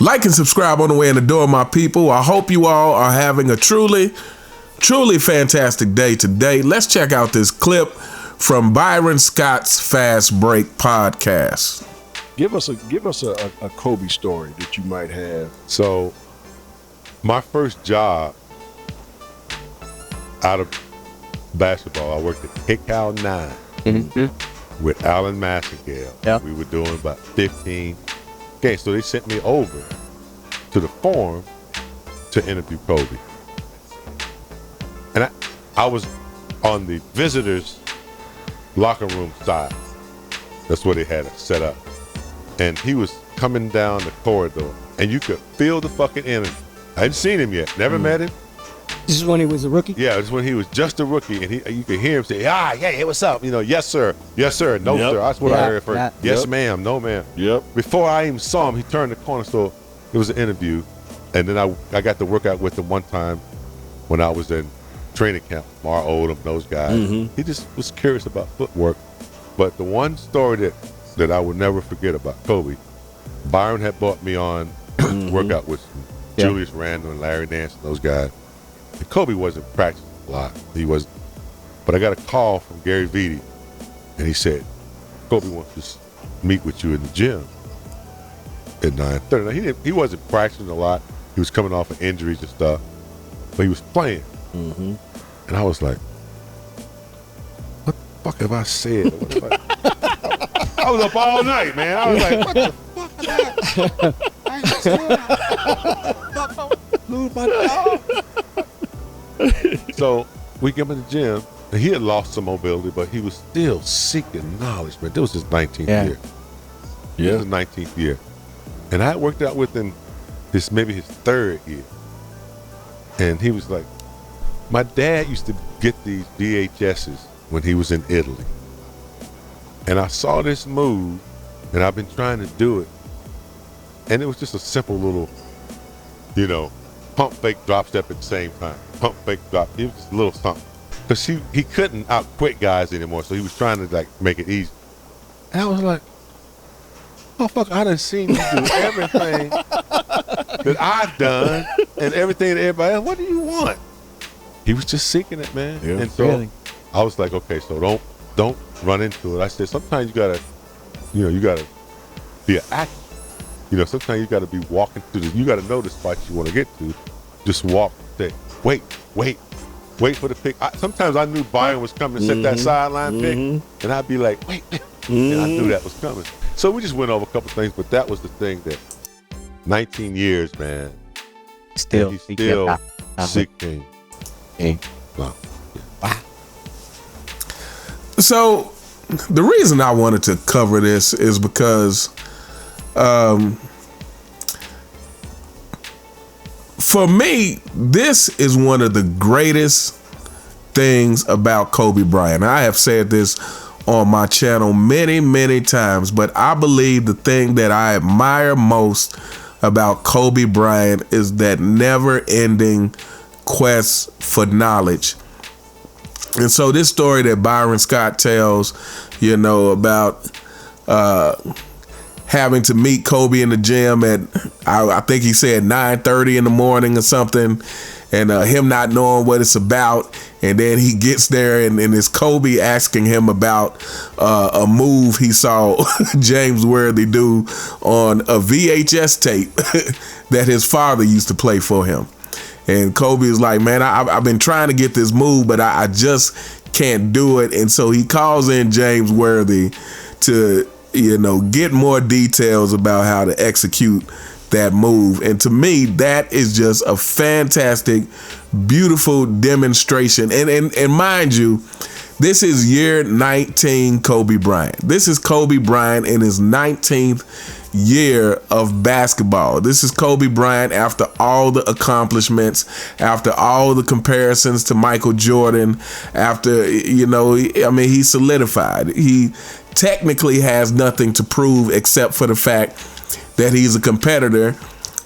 Like and subscribe on the way in the door, my people. I hope you all are having a truly fantastic day today. Let's check out this clip from Byron Scott's Fast Break podcast. Give us a Kobe story that you might have. So, my first job out of basketball, I worked at Kickhouse 9 with Alan Massengale. Yep. We were doing about 15. Okay, so they sent me over to the Forum to interview Kobe. And I was on the visitors' locker room side. That's where they had it set up. And he was coming down the corridor, and you could feel the fucking energy. I hadn't seen him yet, never met him. This is when he was a rookie? Yeah, this is when he was just a rookie, and you could hear him say, hey, what's up? You know, yes, sir, no, Yep. sir. That's what I heard first. Yeah. Yes, Yep. ma'am, no, ma'am. Yep. Before I even saw him, he turned the corner, so it was an interview. And then I got to work out with him one time when I was in training camp, Mar Odom, those guys. He just was curious about footwork. But the one story that I would never forget about Kobe, Byron had brought me on workout with Julius Randle and Larry Nance and those guys. And Kobe wasn't practicing a lot. He wasn't. But I got a call from Gary Vitti, and he said, Kobe wants to meet with you in the gym at 9:30. Now, he wasn't practicing a lot. He was coming off of injuries and stuff, but he was playing. And I was like, what the fuck have I said? I was up all night, man. I was like, what the fuck? I lose my dog. So we get him in the gym, and he had lost some mobility, but he was still seeking knowledge, man. This was his 19th year. Yeah. This was his 19th year. And I worked out with him maybe his third year. And he was like, my dad used to get these VHSs when he was in Italy. And I saw this move, and I've been trying to do it. And it was just a simple little, pump, fake, drop step at the same time. Pump, fake, drop. It was just a little something. Because he couldn't out-quick guys anymore, so he was trying to, make it easy. And I was like, motherfucker, I done seen you do everything that I've done and everything that everybody else. What do you want? He was just seeking it, man. Yeah. And so I was like, okay, so don't run into it. I said, sometimes you gotta be an actor. Sometimes you gotta be walking through you gotta know the spot you want to get to. Just walk, say, wait for the pick. Sometimes I knew Byron was coming to set that sideline pick, and I'd be like, wait. And I knew that was coming. So we just went over a couple things, but that was the thing that 19 years, man. Still seeking. Wow. So the reason I wanted to cover this is because for me, this is one of the greatest things about Kobe Bryant. I have said this on my channel many, many times, but I believe the thing that I admire most about Kobe Bryant is that never-ending quest for knowledge. And so this story that Byron Scott tells, about having to meet Kobe in the gym at, I think he said 9:30 in the morning or something, and him not knowing what it's about. And then he gets there and it's Kobe asking him about a move he saw James Worthy do on a VHS tape that his father used to play for him. And Kobe is like, man, I've been trying to get this move, but I just can't do it. And so he calls in James Worthy to, get more details about how to execute that move. And to me, that is just a fantastic, beautiful demonstration. And mind you, this is year 19 Kobe Bryant. This is Kobe Bryant in his 19th year of basketball. This is Kobe Bryant after all the accomplishments, after all the comparisons to Michael Jordan, after, he solidified. He technically has nothing to prove except for the fact that he's a competitor,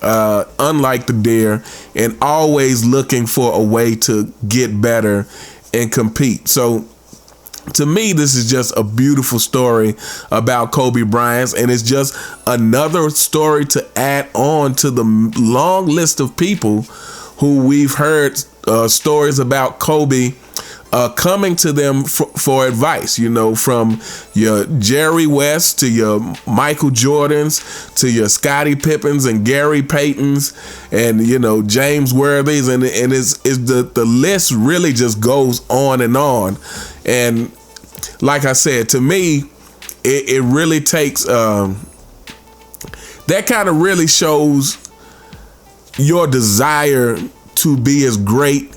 unlike the Deer, and always looking for a way to get better and compete. So to me, this is just a beautiful story about Kobe Bryant, and it's just another story to add on to the long list of people who we've heard stories about Kobe coming to them for advice, you know, from your Jerry West to your Michael Jordans to your Scottie Pippens and Gary Paytons and, you know, James Worthies, and it's the list really just goes on. And like I said, to me, it really takes that kind of really shows your desire to be as great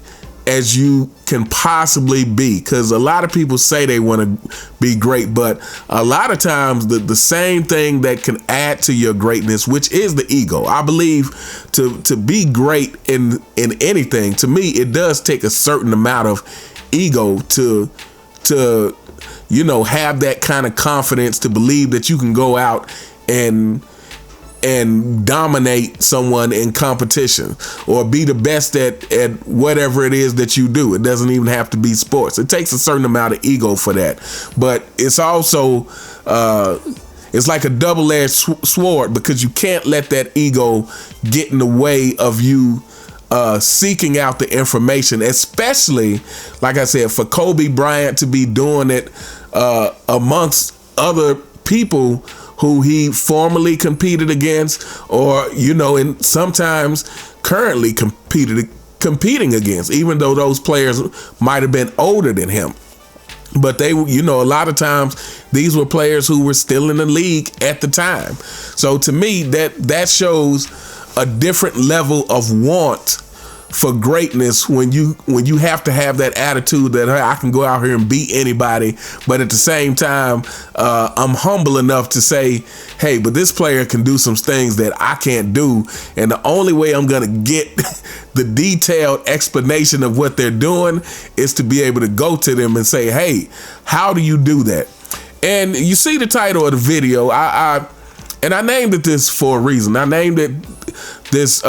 as you can possibly be, because a lot of people say they want to be great, but a lot of times the same thing that can add to your greatness, which is the ego. I believe to be great in anything, to me, it does take a certain amount of ego to you know, have that kind of confidence to believe that you can go out and dominate someone in competition or be the best at whatever it is that you do. It doesn't even have to be sports. It takes a certain amount of ego for that. But it's also, it's like a double-edged sword, because you can't let that ego get in the way of you seeking out the information, especially, like I said, for Kobe Bryant to be doing it amongst other people who he formerly competed against, or, you know, and sometimes currently competing against, even though those players might have been older than him. But they, you know, a lot of times these were players who were still in the league at the time. So to me, that shows a different level of want for greatness when you have to have that attitude that, hey, I can go out here and beat anybody, but at the same time, I'm humble enough to say, hey, but this player can do some things that I can't do, and the only way I'm gonna get the detailed explanation of what they're doing is to be able to go to them and say, hey, how do you do that? And you see the title of the video, I named it this for a reason. I named it this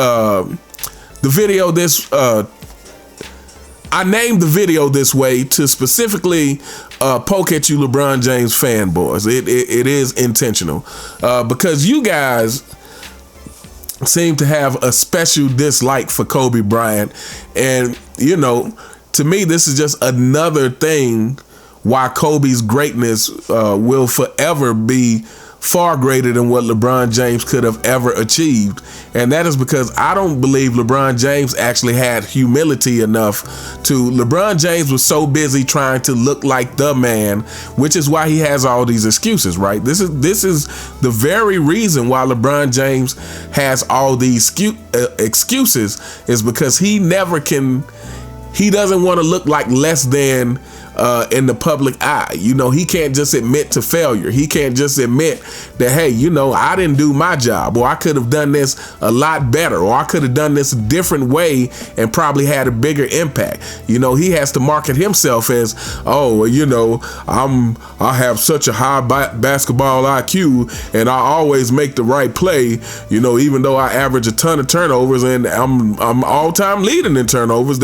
I named the video this way to specifically poke at you LeBron James fanboys. It is intentional because you guys seem to have a special dislike for Kobe Bryant, and you know, to me, this is just another thing why Kobe's greatness will forever be far greater than what LeBron James could have ever achieved. And that is because I don't believe LeBron James actually had humility enough to. LeBron James was so busy trying to look like the man, which is why he has all these excuses, right? This is the very reason why LeBron James has all these excuses, is because he doesn't want to look like less than in the public eye. You know, he can't just admit to failure. He can't just admit that, hey, you know, I didn't do my job, or I could have done this a lot better, or I could have done this a different way and probably had a bigger impact. You know, he has to market himself as, oh, you know, I have such a high basketball IQ and I always make the right play, you know, even though I average a ton of turnovers and I'm all-time leading in turnovers.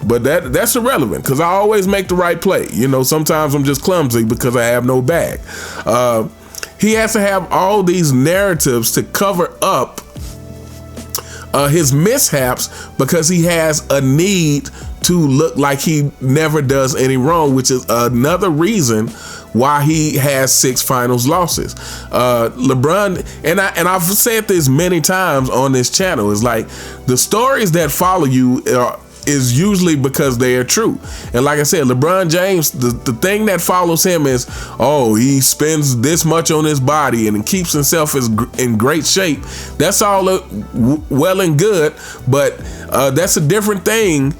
But that's irrelevant, because I always make the right play. You know, sometimes I'm just clumsy because I have no bag. He has to have all these narratives to cover up his mishaps, because he has a need to look like he never does any wrong, which is another reason why he has 6 finals losses. LeBron, and I've said this many times on this channel, is like, the stories that follow you is usually because they are true. And like I said, LeBron James, the thing that follows him is, oh, he spends this much on his body and keeps himself in great shape. That's all well and good, but that's a different thing.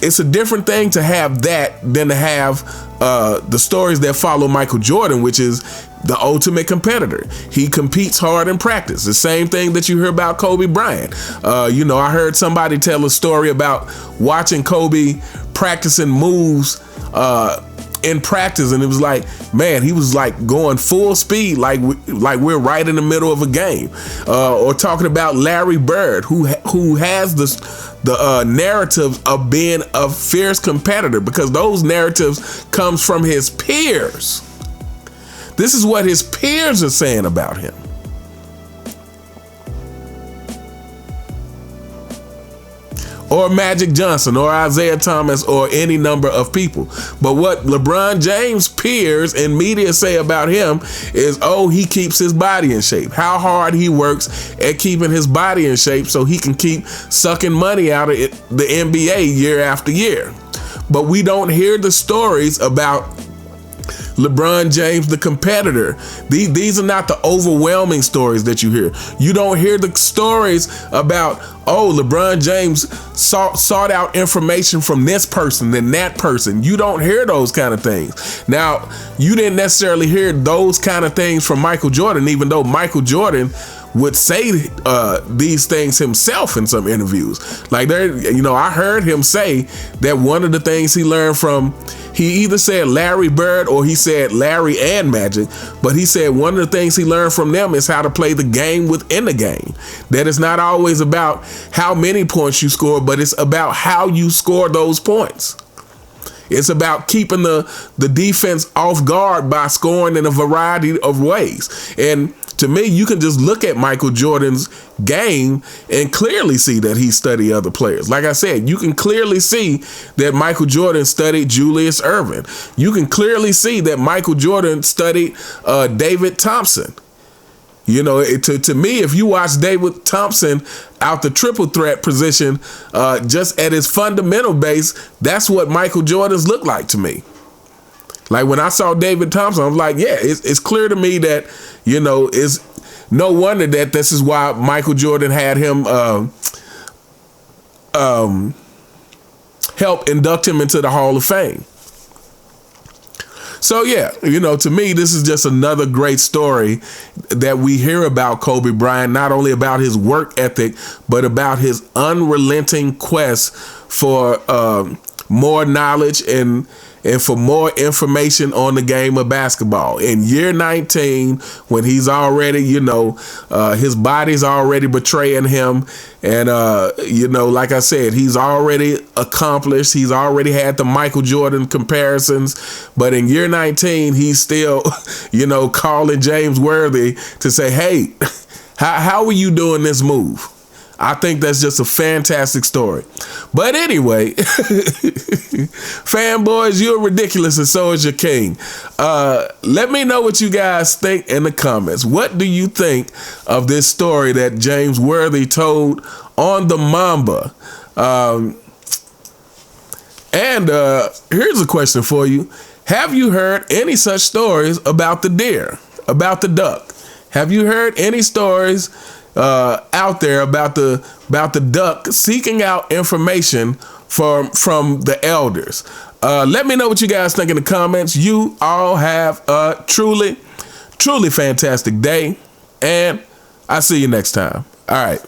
It's a different thing to have that than to have the stories that follow Michael Jordan, which is the ultimate competitor. He competes hard in practice. The same thing that you hear about Kobe Bryant. You know, I heard somebody tell a story about watching Kobe practicing moves in practice, and it was like, man, he was like going full speed, like we're right in the middle of a game. Or talking about Larry Bird, who has the narratives of being a fierce competitor, because those narratives comes from his peers. This is what his peers are saying about him. Or Magic Johnson, or Isaiah Thomas, or any number of people. But what LeBron James' peers and media say about him is, oh, he keeps his body in shape. How hard he works at keeping his body in shape so he can keep sucking money out of the NBA year after year. But we don't hear the stories about LeBron James, the competitor. These are not the overwhelming stories that you hear. You don't hear the stories about, oh, LeBron James sought out information from this person and that person. You don't hear those kind of things. Now, you didn't necessarily hear those kind of things from Michael Jordan, even though Michael Jordan would say these things himself in some interviews. Like, I heard him say that one of the things he learned from, he either said Larry Bird or he said Larry and Magic, but he said one of the things he learned from them is how to play the game within the game. That it's not always about how many points you score, but it's about how you score those points. It's about keeping the defense off guard by scoring in a variety of ways. And to me, you can just look at Michael Jordan's game and clearly see that he studied other players. Like I said, you can clearly see that Michael Jordan studied Julius Erving. You can clearly see that Michael Jordan studied David Thompson. To me, if you watch David Thompson out the triple threat position, just at his fundamental base, that's what Michael Jordan's looked like to me. Like when I saw David Thompson, I was like, yeah, it's clear to me that, it's no wonder that this is why Michael Jordan had him help induct him into the Hall of Fame. So yeah, to me, this is just another great story that we hear about Kobe Bryant, not only about his work ethic, but about his unrelenting quest for more knowledge and for more information on the game of basketball. In year 19, when he's already, his body's already betraying him. And, like I said, he's already accomplished. He's already had the Michael Jordan comparisons. But in year 19, he's still, calling James Worthy to say, hey, how are you doing this move? I think that's just a fantastic story. But anyway, fanboys, you're ridiculous and so is your king. Let me know what you guys think in the comments. What do you think of this story that James Worthy told on the Mamba? And here's a question for you. Have you heard any such stories about the deer, about the duck? Have you heard any stories out there about the duck seeking out information from the elders? Let me know what you guys think in the comments. You all have a truly fantastic day, and I'll see you next time. All right.